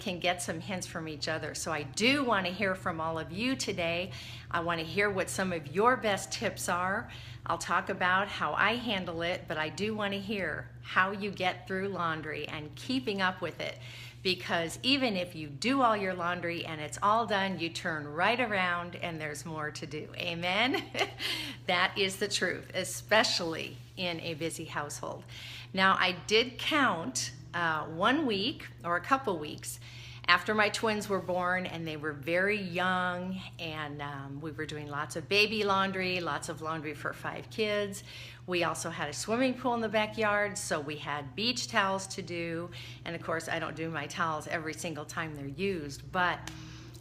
can get some hints from each other. So I do want to hear from all of you today. I want to hear what some of your best tips are. I'll talk about how I handle it, but I do want to hear how you get through laundry and keeping up with it. Because even if you do all your laundry and it's all done, you turn right around and there's more to do. Amen? That is the truth, especially in a busy household. Now, I did count 1 week or a couple weeks after my twins were born, and they were very young, and we were doing lots of baby laundry, lots of laundry for 5 kids. We also had a swimming pool in the backyard, so we had beach towels to do. And of course, I don't do my towels every single time they're used, but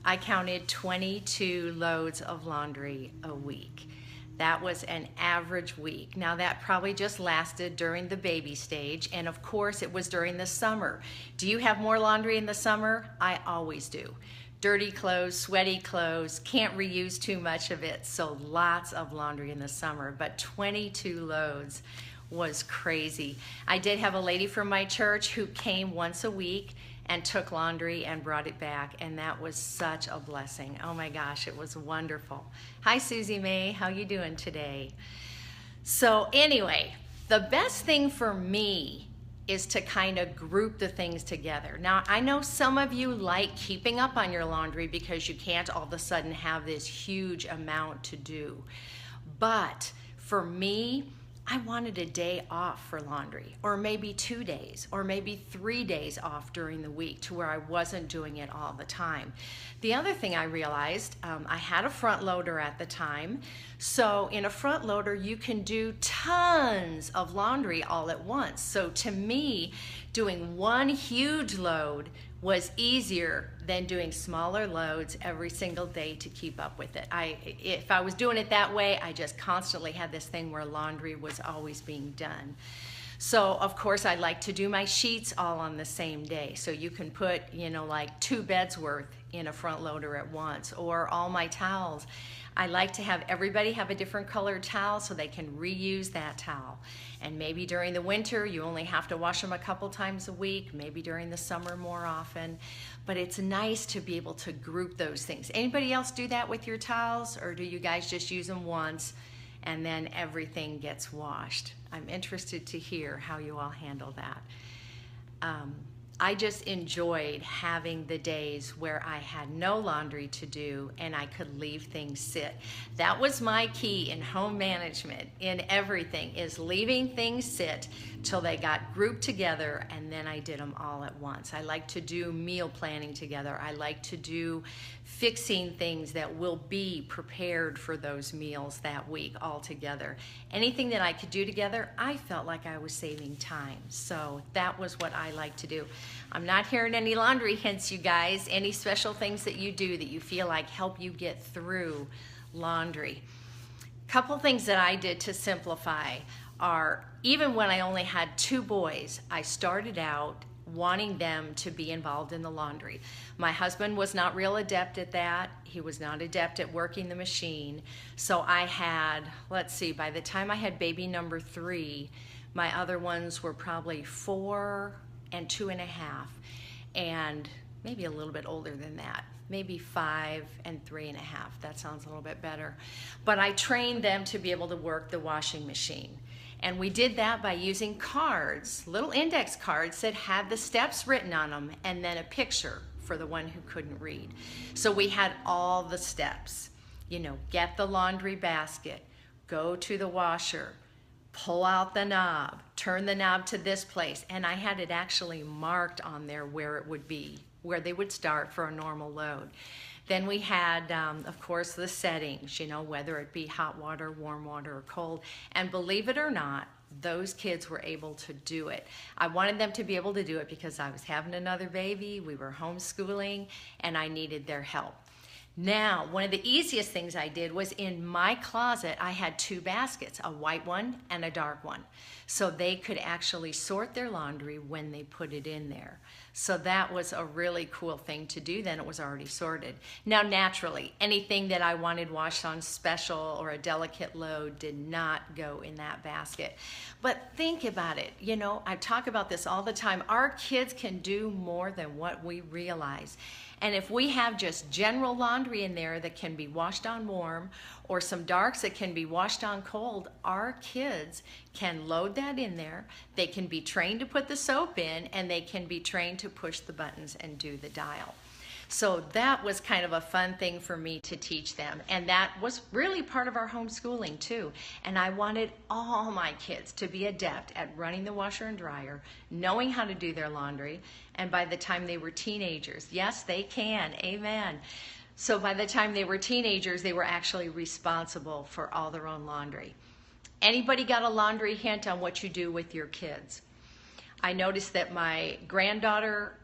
I counted 22 loads of laundry a week. That was an average week. Now that probably just lasted during the baby stage, and of course it was during the summer. Do you have more laundry in the summer? I always do. Dirty clothes, sweaty clothes, can't reuse too much of it, so lots of laundry in the summer, but 22 loads was crazy. I did have a lady from my church who came once a week and took laundry and brought it back, and that was such a blessing. Oh my gosh, it was wonderful. Hi Susie May, how you doing today? So anyway, the best thing for me is to kind of group the things together. Now, I know some of you like keeping up on your laundry because you can't all of a sudden have this huge amount to do. But for me, I wanted a day off for laundry, or maybe 2 days, or maybe 3 days off during the week to where I wasn't doing it all the time. The other thing I realized, I had a front loader at the time, so in a front loader you can do tons of laundry all at once. So to me, doing one huge load was easier than doing smaller loads every single day to keep up with it. If I was doing it that way, I just constantly had this thing where laundry was always being done. So of course I like to do my sheets all on the same day. So you can put, like 2 beds worth in a front loader at once, or all my towels. I like to have everybody have a different colored towel so they can reuse that towel. And maybe during the winter, you only have to wash them a couple times a week, maybe during the summer more often. But it's nice to be able to group those things. Anybody else do that with your towels, or do you guys just use them once and then everything gets washed? I'm interested to hear how you all handle that. I just enjoyed having the days where I had no laundry to do and I could leave things sit. That was my key in home management, in everything, is leaving things sit till they got grouped together, and then I did them all at once. I like to do meal planning together. I like to do fixing things that will be prepared for those meals that week all together. Anything that I could do together, I felt like I was saving time. So that was what I like to do. I'm not hearing any laundry hints, you guys. Any special things that you do that you feel like help you get through laundry? Couple things that I did to simplify are, even when I only had 2 boys, I started out wanting them to be involved in the laundry. My husband was not real adept at that. He was not adept at working the machine. So I had, let's see, by the time I had baby number 3, my other ones were probably 4 and 2.5, and maybe a little bit older than that, maybe 5 and 3.5. That sounds a little bit better. But I trained them to be able to work the washing machine. And we did that by using cards, little index cards that had the steps written on them, and then a picture for the one who couldn't read. So we had all the steps. Get the laundry basket, go to the washer, pull out the knob, turn the knob to this place, and I had it actually marked on there where it would be, where they would start for a normal load. Then we had, of course, the settings, whether it be hot water, warm water, or cold. And believe it or not, those kids were able to do it. I wanted them to be able to do it because I was having another baby, we were homeschooling, and I needed their help. Now, one of the easiest things I did was in my closet, I had 2 baskets, a white one and a dark one. So they could actually sort their laundry when they put it in there. So that was a really cool thing to do. Then it was already sorted. Now, naturally, anything that I wanted washed on special or a delicate load did not go in that basket. But think about it. You know, I talk about this all the time. Our kids can do more than what we realize. And if we have just general laundry in there that can be washed on warm, or some darks that can be washed on cold, our kids can load that in there. They can be trained to put the soap in, and they can be trained to push the buttons and do the dial. So that was kind of a fun thing for me to teach them. And that was really part of our homeschooling too. And I wanted all my kids to be adept at running the washer and dryer, knowing how to do their laundry. And by the time they were teenagers, yes, they can, amen. So by the time they were teenagers, they were actually responsible for all their own laundry. Anybody got a laundry hint on what you do with your kids? I noticed that my granddaughter,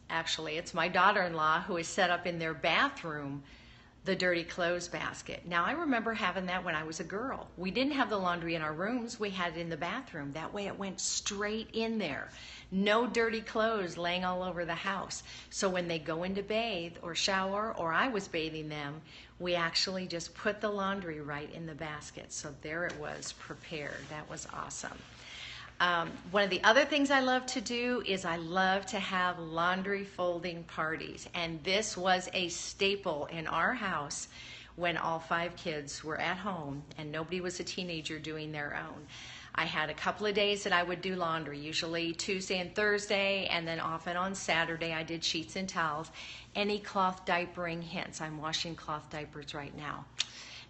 actually, it's my daughter-in-law who has set up in their bathroom the dirty clothes basket. Now, I remember having that when I was a girl. We didn't have the laundry in our rooms. We had it in the bathroom. That way it went straight in there. No dirty clothes laying all over the house. So when they go in to bathe or shower, or I was bathing them, we actually just put the laundry right in the basket. So there it was, prepared. That was awesome. One of the other things I love to do is I love to have laundry folding parties. And this was a staple in our house when all 5 kids were at home and nobody was a teenager doing their own. I had a couple of days that I would do laundry, usually Tuesday and Thursday, and then often on Saturday I did sheets and towels. Any cloth diapering hints? I'm washing cloth diapers right now.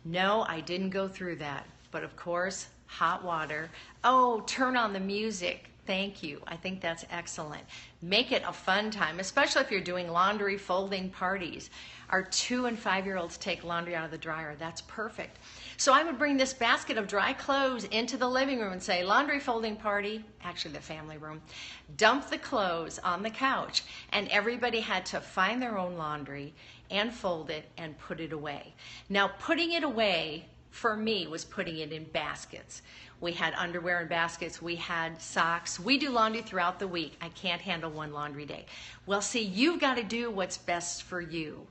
No, I didn't go through that. But of course, hot water. Oh, turn on the music. Thank you. I think that's excellent. Make it a fun time, especially if you're doing laundry folding parties. Our 2- and 5-year-olds take laundry out of the dryer. That's perfect. So I would bring this basket of dry clothes into the living room and say, laundry folding party, actually the family room, dump the clothes on the couch, and everybody had to find their own laundry and fold it and put it away. Now, putting it away for me was putting it in baskets. We had underwear in baskets, we had socks. We do laundry throughout the week. I can't handle one laundry day. Well, see, you've got to do what's best for you.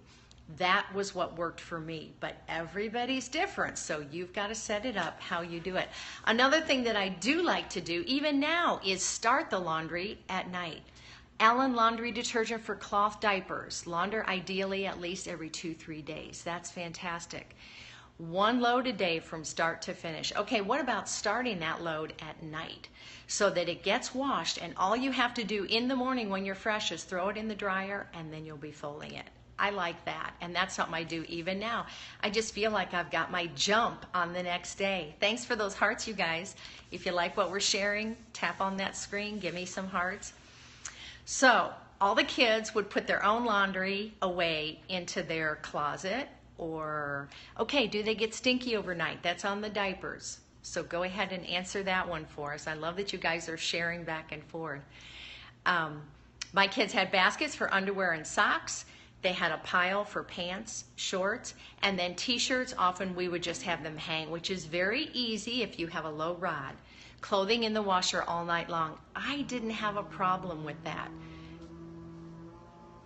That was what worked for me, but everybody's different, so you've got to set it up how you do it. Another thing that I do like to do, even now, is start the laundry at night. Allen laundry detergent for cloth diapers. Launder ideally at least every 2-3 days. That's fantastic. 1 load a day from start to finish. Okay, what about starting that load at night so that it gets washed and all you have to do in the morning when you're fresh is throw it in the dryer and then you'll be folding it. I like that, and that's something I do even now. I just feel like I've got my jump on the next day. Thanks for those hearts, you guys. If you like what we're sharing, tap on that screen, give me some hearts. So all the kids would put their own laundry away into their closet. Or, okay, do they get stinky overnight? That's on the diapers. So go ahead and answer that one for us. I love that you guys are sharing back and forth. My kids had baskets for underwear and socks. They had a pile for pants, shorts, and then t-shirts. Often we would just have them hang, which is very easy if you have a low rod. Clothing in the washer all night long. I didn't have a problem with that.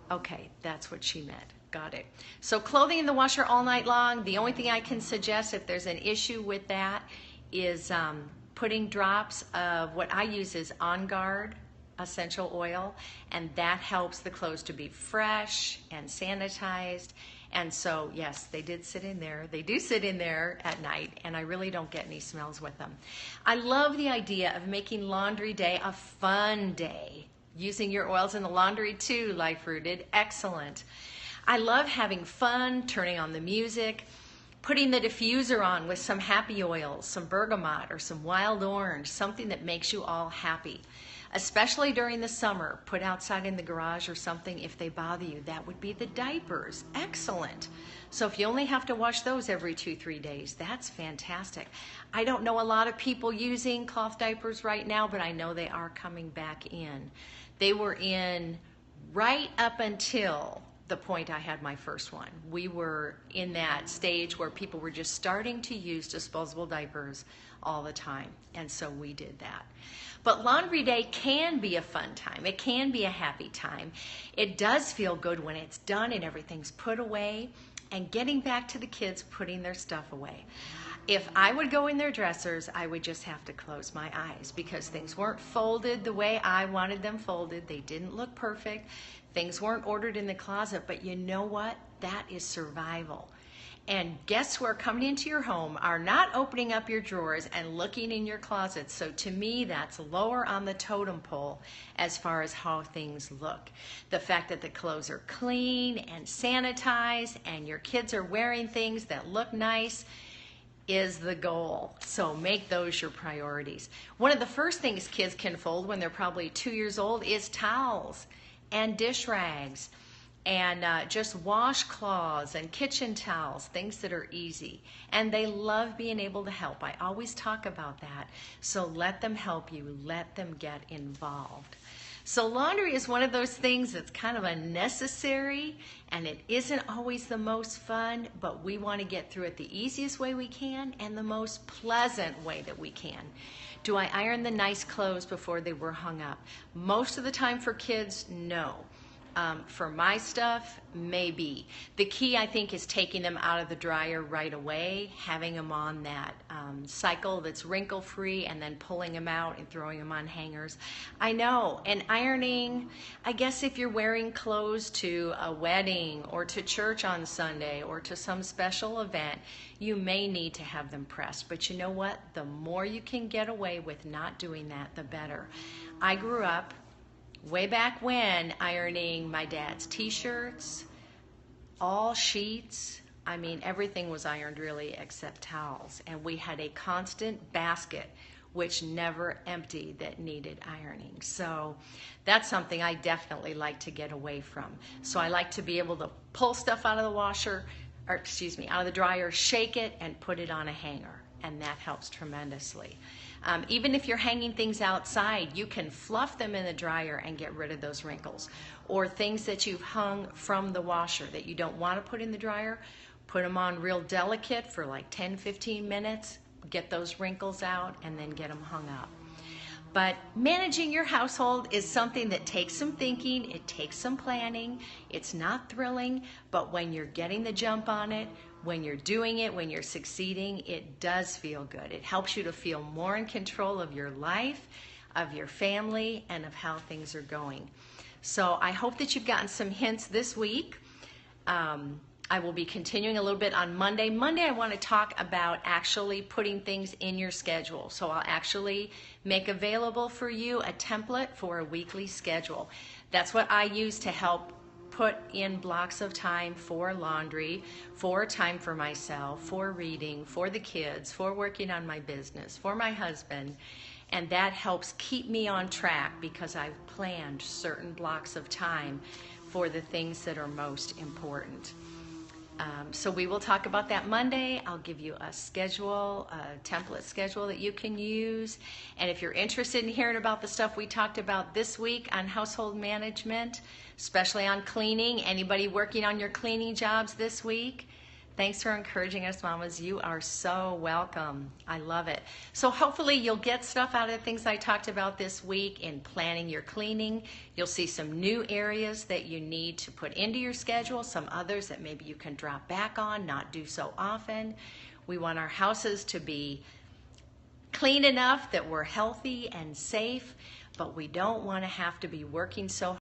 Okay, that's what she meant. Got it. So clothing in the washer all night long. The only thing I can suggest if there's an issue with that is putting drops of what I use is On Guard essential oil, and that helps the clothes to be fresh and sanitized. And so, yes, they did sit in there. They do sit in there at night, and I really don't get any smells with them. I love the idea of making laundry day a fun day. Using your oils in the laundry too, Life Rooted. Excellent. I love having fun, turning on the music, putting the diffuser on with some happy oils, some bergamot or some wild orange, something that makes you all happy. Especially during the summer, put outside in the garage or something if they bother you. That would be the diapers. Excellent. So if you only have to wash those every 2-3 days, that's fantastic. I don't know a lot of people using cloth diapers right now, but I know they are coming back in. They were in right up until the point I had my first one. We were in that stage where people were just starting to use disposable diapers all the time, and so we did that. But laundry day can be a fun time. It can be a happy time. It does feel good when it's done and everything's put away, and getting back to the kids putting their stuff away. If I would go in their dressers, I would just have to close my eyes because things weren't folded the way I wanted them folded. They didn't look perfect. Things weren't ordered in the closet, but you know what? That is survival. And guests who are coming into your home are not opening up your drawers and looking in your closets. So to me, that's lower on the totem pole as far as how things look. The fact that the clothes are clean and sanitized and your kids are wearing things that look nice is the goal. So make those your priorities. One of the first things kids can fold when they're probably 2 years old is towels and dish rags and just washcloths and kitchen towels, things that are easy. And they love being able to help. I always talk about that. So let them help you. Let them get involved. So laundry is one of those things that's kind of unnecessary, and it isn't always the most fun, but we want to get through it the easiest way we can and the most pleasant way that we can. Do I iron the nice clothes before they were hung up? Most of the time for kids, no. For my stuff, maybe. The key, I think, is taking them out of the dryer right away, having them on that cycle that's wrinkle-free, and then pulling them out and throwing them on hangers. I know, and ironing, I guess if you're wearing clothes to a wedding or to church on Sunday or to some special event, you may need to have them pressed. But you know what? The more you can get away with not doing that, the better. I grew up way back when ironing my dad's t-shirts, all sheets. I mean, everything was ironed really except towels. And we had a constant basket which never emptied that needed ironing. So that's something I definitely like to get away from. So I like to be able to pull stuff out of the washer, or excuse me, out of the dryer, shake it, and put it on a hanger. And that helps tremendously. Even if you're hanging things outside, you can fluff them in the dryer and get rid of those wrinkles. Or things that you've hung from the washer that you don't want to put in the dryer, put them on real delicate for like 10-15 minutes, get those wrinkles out, and then get them hung up. But managing your household is something that takes some thinking, it takes some planning. It's not thrilling, but when you're getting the jump on it, when you're doing it, when you're succeeding, it does feel good. It helps you to feel more in control of your life, of your family, and of how things are going. So I hope that you've gotten some hints this week. I will be continuing a little bit on Monday. Monday, I want to talk about actually putting things in your schedule. So I'll actually make available for you a template for a weekly schedule. That's what I use to help put in blocks of time for laundry, for time for myself, for reading, for the kids, for working on my business, for my husband. And that helps keep me on track because I've planned certain blocks of time for the things that are most important. So we will talk about that Monday. I'll give you a schedule, a template schedule that you can use. And if you're interested in hearing about the stuff we talked about this week on household management, especially on cleaning, anybody working on your cleaning jobs this week, thanks for encouraging us, mamas. You are so welcome. I love it. So hopefully you'll get stuff out of the things I talked about this week in planning your cleaning. You'll see some new areas that you need to put into your schedule, some others that maybe you can drop back on, not do so often. We want our houses to be clean enough that we're healthy and safe, but we don't want to have to be working so hard